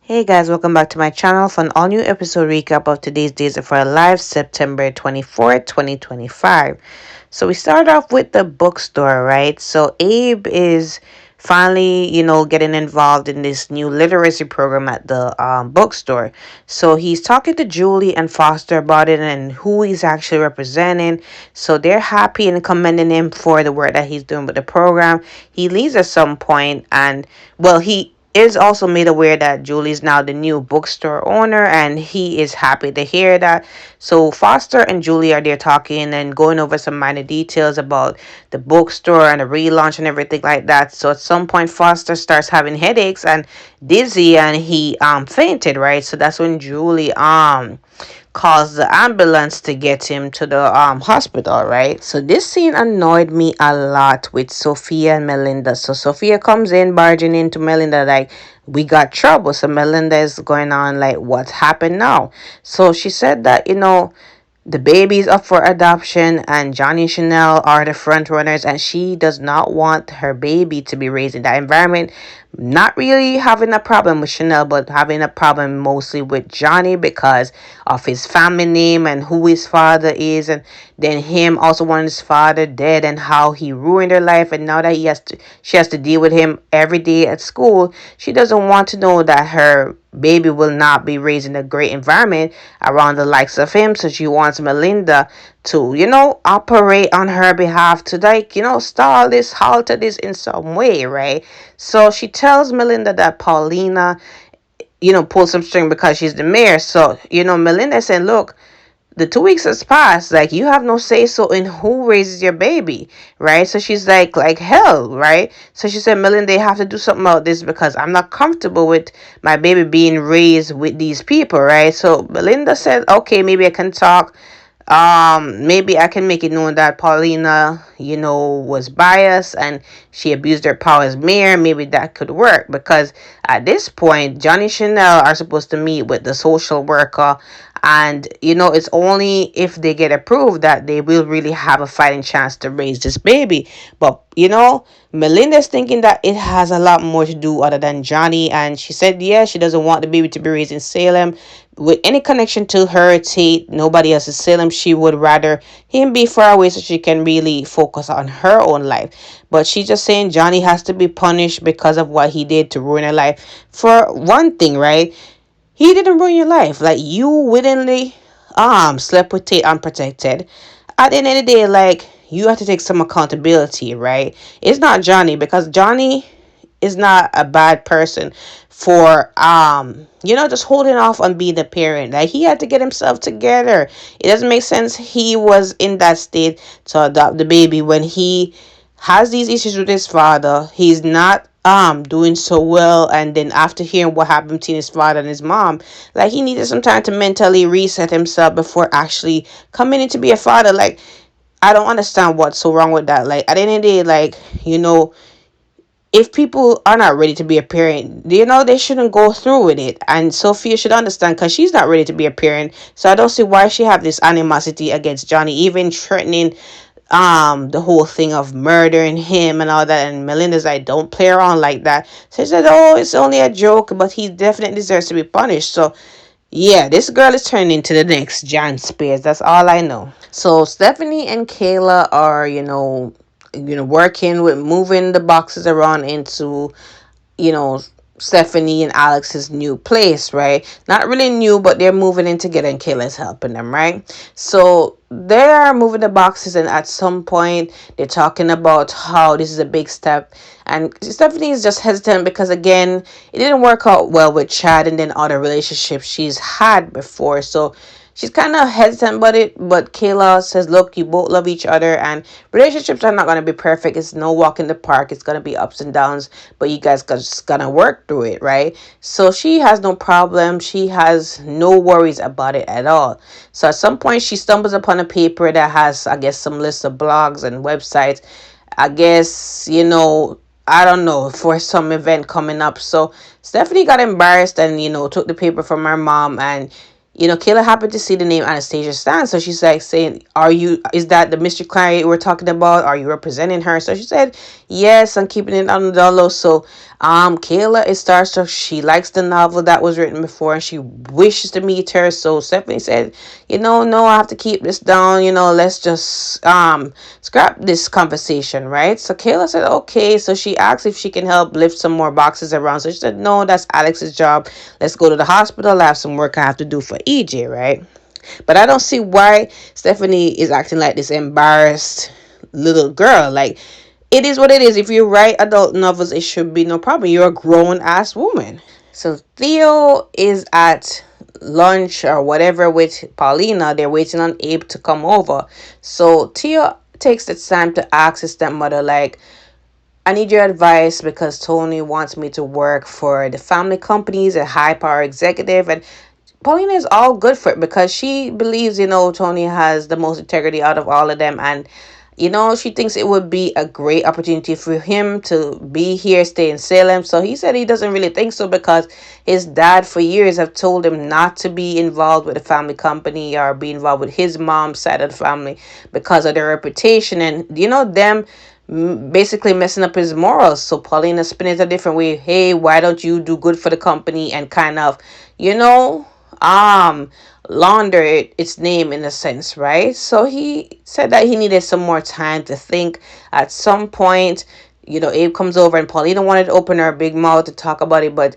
Hey guys, welcome back to my channel for an all new episode recap of today's Days of Our Lives, September 24th, 2025. So we start off with the bookstore, right? So Abe is finally, getting involved in this new literacy program at the bookstore. So he's talking to Julie and Foster about it and who he's actually representing. So they're happy and commending him for the work that he's doing with the program. He leaves at some point and, well, he is also made aware that Julie's now the new bookstore owner, and he is happy to hear that. So Foster and Julie are there talking and going over some minor details about the bookstore and the relaunch and everything like that. So at some point Foster starts having headaches and dizzy, and he fainted, right? So that's when Julie calls the ambulance to get him to the hospital, right? So this scene annoyed me a lot with Sophia and Melinda. So Sophia comes in barging into Melinda like, we got trouble. So Melinda is going on like, what's happened now? So she said that, the baby's up for adoption and Johnny and Chanel are the front runners, and she does not want her baby to be raised in that environment. Not really having a problem with Chanel, but having a problem mostly with Johnny because of his family name and who his father is, and then him also wanting his father dead and how he ruined her life, and now that she has to deal with him every day at school. She doesn't want to know that her baby will not be raised in a great environment around the likes of him. So she wants Melinda to, operate on her behalf to, like, stall this, halter this in some way, right? So she tells Melinda that Paulina, pull some string because she's the mayor. So, Melinda said, look, the 2 weeks has passed. Like, you have no say so in who raises your baby, right? So she's like hell, right? So she said, Melinda, they have to do something about this because I'm not comfortable with my baby being raised with these people, right? So Melinda said, okay, maybe I can talk. Maybe I can make it known that Paulina, was biased and she abused her power as mayor. Maybe that could work because at this point, Johnny Chanel are supposed to meet with the social worker, and it's only if they get approved that they will really have a fighting chance to raise this baby. But Melinda's thinking that it has a lot more to do other than Johnny, and she said, yeah, she doesn't want the baby to be raised in Salem with any connection to her Tate. Nobody else is Salem. She would rather him be far away so she can really focus on her own life. But she's just saying Johnny has to be punished because of what he did to ruin her life. For one thing, right? He didn't ruin your life. Like, you willingly slept with Tate unprotected. At the end of the day, like, you have to take some accountability, right? It's not Johnny, because Johnny is not a bad person for just holding off on being a parent. Like, he had to get himself together. It doesn't make sense he was in that state to adopt the baby when he has these issues with his father. He's not doing so well, and then after hearing what happened between his father and his mom, like, he needed some time to mentally reset himself before actually coming in to be a father. Like, I don't understand what's so wrong with that. Like, at the end of the day, like, if people are not ready to be a parent, they shouldn't go through with it. And Sophia should understand, because she's not ready to be a parent. So I don't see why she have this animosity against Johnny, even threatening the whole thing of murdering him and all that. And Melinda's like, don't play around like that. So she said, oh, it's only a joke, but he definitely deserves to be punished. So yeah, this girl is turning into the next Jan Spears. That's all I know. So Stephanie and Kayla are, working with moving the boxes around into, you know, Stephanie and Alex's new place, right? Not really new, but they're moving in together and Kayla's helping them, right? So they are moving the boxes, and at some point they're talking about how this is a big step. And Stephanie is just hesitant because, again, it didn't work out well with Chad and then other relationships she's had before. So she's kind of hesitant about it, but Kayla says, look, you both love each other, and relationships are not going to be perfect. It's no walk in the park. It's going to be ups and downs, but you guys just going to work through it, right? So she has no problem. She has no worries about it at all. So at some point, she stumbles upon a paper that has, I guess, some list of blogs and websites. I guess, I don't know, for some event coming up. So Stephanie got embarrassed and, took the paper from her mom, and Kayla happened to see the name Anastasia Stan. So she's like saying, is that the mystery client we're talking about? Are you representing her? So she said, Yes, I'm keeping it on the down low. So, Kayla is starstruck. She likes the novel that was written before, and she wishes to meet her. So Stephanie said, no, I have to keep this down. Let's just scrap this conversation, right? So Kayla said, okay. So she asked if she can help lift some more boxes around. So she said, no, that's Alex's job. Let's go to the hospital. I have some work I have to do for EJ, right? But I don't see why Stephanie is acting like this embarrassed little girl. Like, it is what it is. If you write adult novels, it should be no problem. You're a grown ass woman. So Theo is at lunch or whatever with Paulina. They're waiting on Abe to come over. So Theo takes the time to ask his stepmother, like, I need your advice because Tony wants me to work for the family companies, a high power executive, and Paulina is all good for it because she believes, Tony has the most integrity out of all of them. And, she thinks it would be a great opportunity for him to be here, stay in Salem. So he said he doesn't really think so because his dad for years have told him not to be involved with the family company or be involved with his mom's side of the family because of their reputation. And, them basically messing up his morals. So Paulina spin it a different way. Hey, why don't you do good for the company and kind of, you know, um launder its name in a sense, right? So he said that he needed some more time to think. At some point, Abe comes over and Paulina wanted to open her big mouth to talk about it, but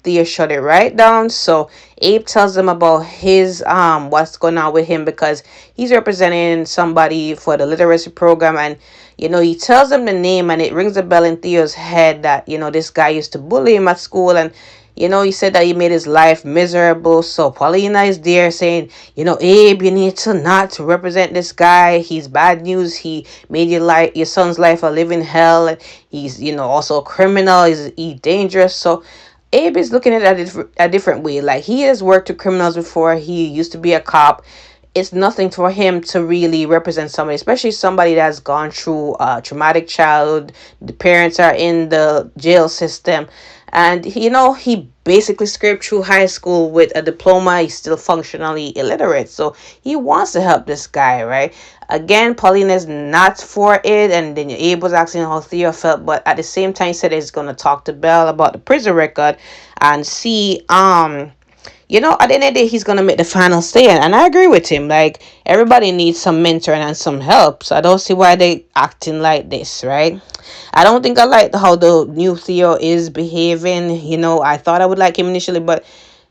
Thea shut it right down. So Abe tells them about his what's going on with him because he's representing somebody for the literacy program. And he tells them the name, and it rings a bell in Theo's head that this guy used to bully him at school. And he said that he made his life miserable. So Paulina is there saying, Abe, you need to not represent this guy. He's bad news. He made your son's life a living hell. He's, also a criminal. He's dangerous. So Abe is looking at it a different way. Like, he has worked with criminals before. He used to be a cop. It's nothing for him to really represent somebody, especially somebody that's gone through a traumatic childhood. The parents are in the jail system. And, he basically scraped through high school with a diploma. He's still functionally illiterate. So he wants to help this guy, right? Again, Paulina's not for it. And then Abe was asking how Theo felt. But at the same time, he said he's going to talk to Belle about the prison record and see, at the end of the day, he's going to make the final stand. And I agree with him. Like, everybody needs some mentoring and some help. So I don't see why they acting like this, right? I don't think I like how the new Theo is behaving. I thought I would like him initially, but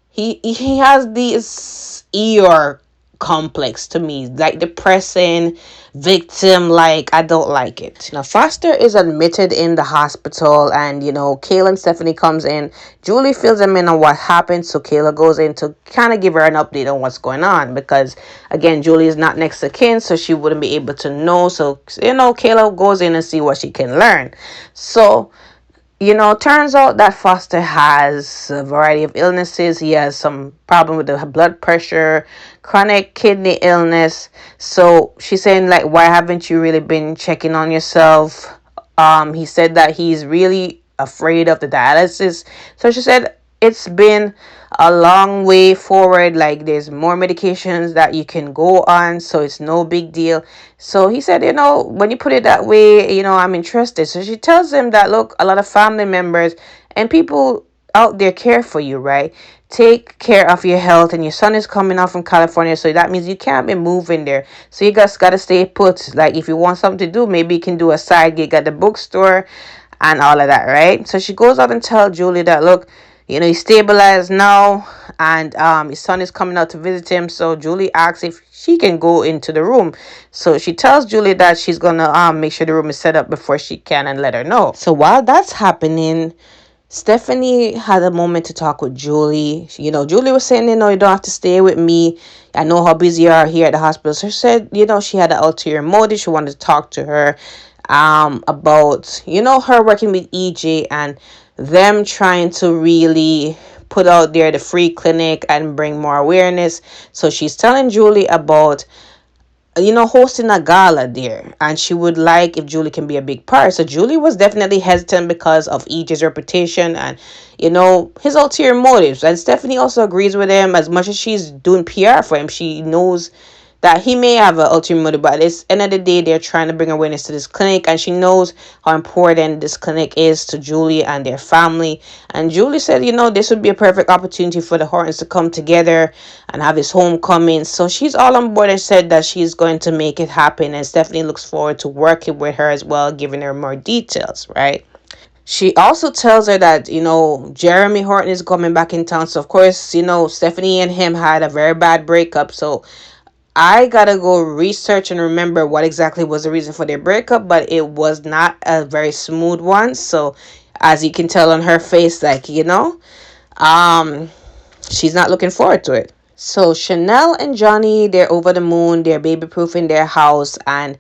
he has this Eeyore complex to me, like depressing victim. Like, I don't like it. Now Foster is admitted in the hospital, and Kayla and Stephanie comes in. Julie fills them in on what happened, so Kayla goes in to kind of give her an update on what's going on because, again, Julie is not next to kin, so she wouldn't be able to know. So Kayla goes in and see what she can learn. So turns out that Foster has a variety of illnesses. He has some problem with the blood pressure, chronic kidney illness. So she's saying, like, why haven't you really been checking on yourself? He said that he's really afraid of the dialysis. So she said it's been a long way forward. Like, there's more medications that you can go on, so it's no big deal. So he said, when you put it that way, I'm interested. So she tells him that, look, a lot of family members and people out there care for you, right? Take care of your health, and your son is coming out from California, so that means you can't be moving there. So you guys gotta stay put. Like, if you want something to do, maybe you can do a side gig at the bookstore and all of that, right? So she goes out and tells Julie that, look, he's stabilized now, and his son is coming out to visit him. So Julie asks if she can go into the room. So she tells Julie that she's gonna make sure the room is set up before she can, and let her know. So while that's happening, Stephanie had a moment to talk with Julie. Julie was saying, you don't have to stay with me. I know how busy you are here at the hospital. So she said, she had an ulterior motive. She wanted to talk to her about, her working with EJ and them trying to really put out there the free clinic and bring more awareness. So she's telling Julie about hosting a gala there, and she would like if Julie can be a big part. So Julie was definitely hesitant because of EJ's reputation and his ulterior motives. And Stephanie also agrees with him. As much as she's doing PR for him, she knows that he may have an ulterior motive, but at this end of the day, they're trying to bring awareness to this clinic, and she knows how important this clinic is to Julie and their family. And Julie said, this would be a perfect opportunity for the Hortons to come together and have his homecoming. So she's all on board and said that she's going to make it happen, and Stephanie looks forward to working with her as well, giving her more details, right? She also tells her that, Jeremy Horton is coming back in town. So, of course, Stephanie and him had a very bad breakup. So, I gotta go research and remember what exactly was the reason for their breakup, but it was not a very smooth one. So, as you can tell on her face, like, um, she's not looking forward to it. So Chanel and Johnny, they're over the moon. They're baby proofing their house, and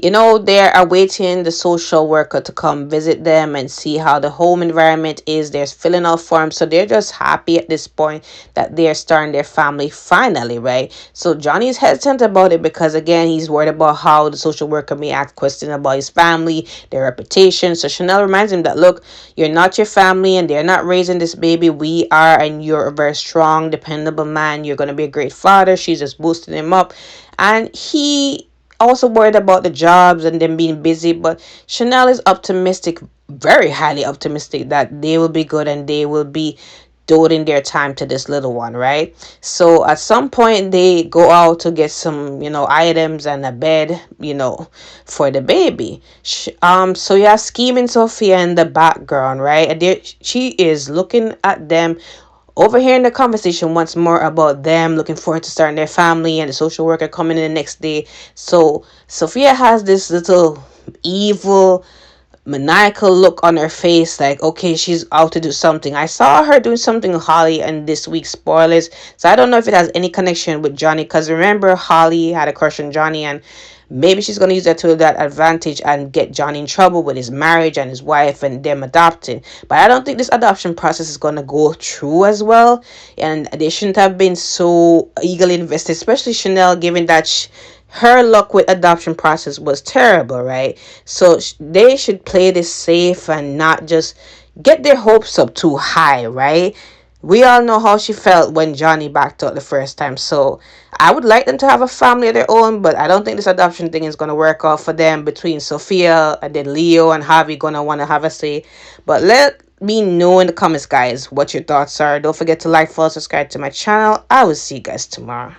they're awaiting the social worker to come visit them and see how the home environment is. They're filling out forms, so they're just happy at this point that they're starting their family finally, right? So Johnny's hesitant about it because again, he's worried about how the social worker may ask questions about his family, their reputation. So Chanel reminds him that look, you're not your family and they're not raising this baby. We are, and you're a very strong, dependable man. You're going to be a great father. She's just boosting him up. And he also worried about the jobs and them being busy, but Chanel is optimistic, very highly optimistic, that they will be good and they will be doting their time to this little one, right? So at some point they go out to get some, items and a bed, for the baby. So you have scheming Sophia in the background, right? And she is looking at them, overhearing the conversation once more about them looking forward to starting their family and the social worker coming in the next day. So Sophia has this little evil maniacal look on her face, like okay, she's out to do something. I saw her doing something with Holly in this week's spoilers, so I don't know if it has any connection with Johnny, because remember Holly had a crush on Johnny, and maybe she's going to use that to that advantage and get Johnny in trouble with his marriage and his wife and them adopting. But I don't think this adoption process is going to go through as well, and they shouldn't have been so eagerly invested, especially Chanel, given that her luck with adoption process was terrible, right? So they should play this safe and not just get their hopes up too high, right? We all know how she felt when Johnny backed out the first time. So I would like them to have a family of their own, but I don't think this adoption thing is going to work out for them between Sophia and then Leo and Harvey going to want to have a say. But let me know in the comments, guys, what your thoughts are. Don't forget to like, follow, subscribe to my channel. I will see you guys tomorrow.